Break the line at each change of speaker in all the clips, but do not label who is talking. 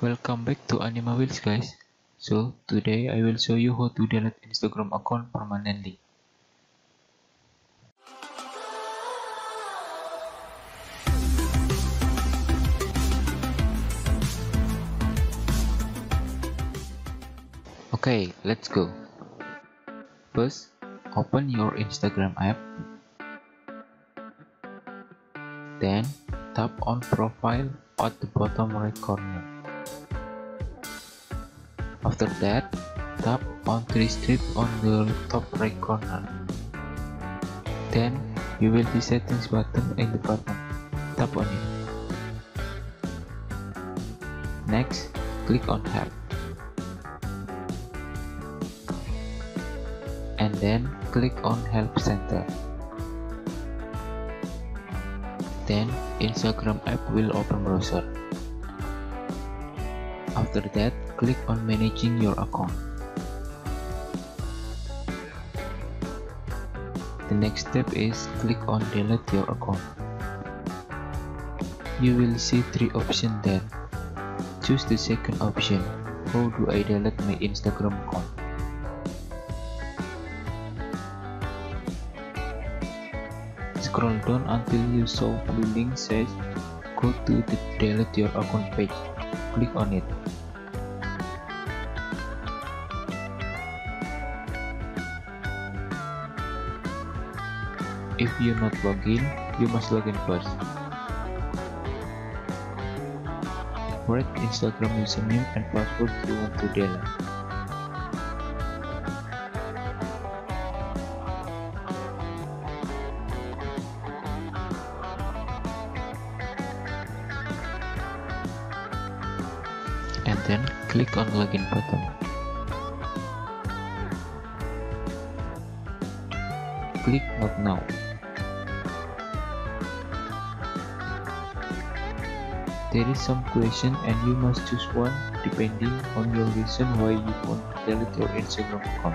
Welcome back to Anima Wheels, guys. So today I will show you how to delete Instagram account permanently. Okay, let's go. First, open your Instagram app. Then tap on profile at the bottom right corner. After that, tap on three strips on the top right corner. Then you will see settings button in the bottom. Tap on it. Next, click on help. And then click on help center. Then Instagram app will open browser. After that, click on managing your account. The next step is click on delete your account. You will see three options there. Choose the second option. How do I delete my Instagram account? Scroll down until you saw blue link says go to the delete your account page. Click on it. If you're not logged in, you must log in first. Write Instagram username and password you want to delete. And then click on login button. Click not now. There is some question and you must choose one depending on your reason why you want to delete your Instagram account.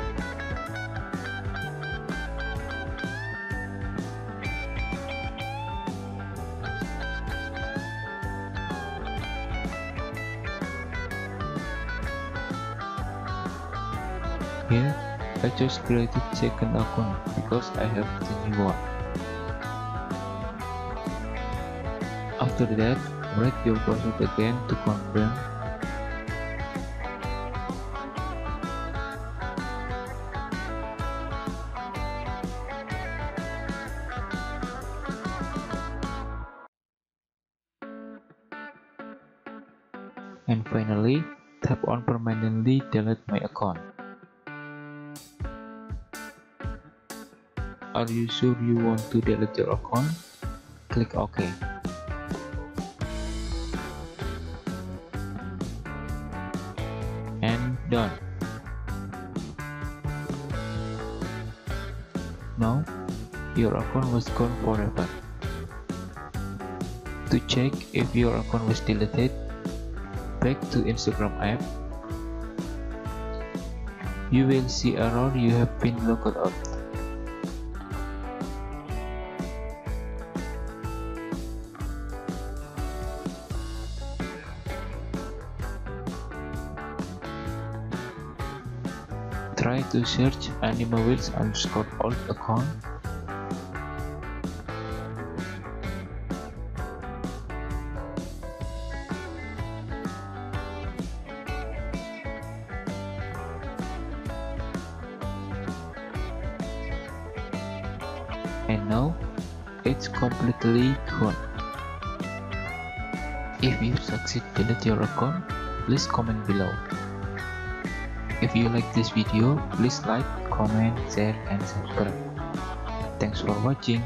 Here, I just created second account because I have the new one. After that, write your password again to confirm. And finally, tap on permanently delete my account. Are you sure you want to delete your account? Click OK. And done. Now, your account was gone forever. To check if your account was deleted, back to Instagram app. You will see error you have been logged out. Try to search animawheels_old account. And now it's completely gone. If you succeed delete your account, please comment below. If you like this video, please like, comment, share, and subscribe. Thanks for watching.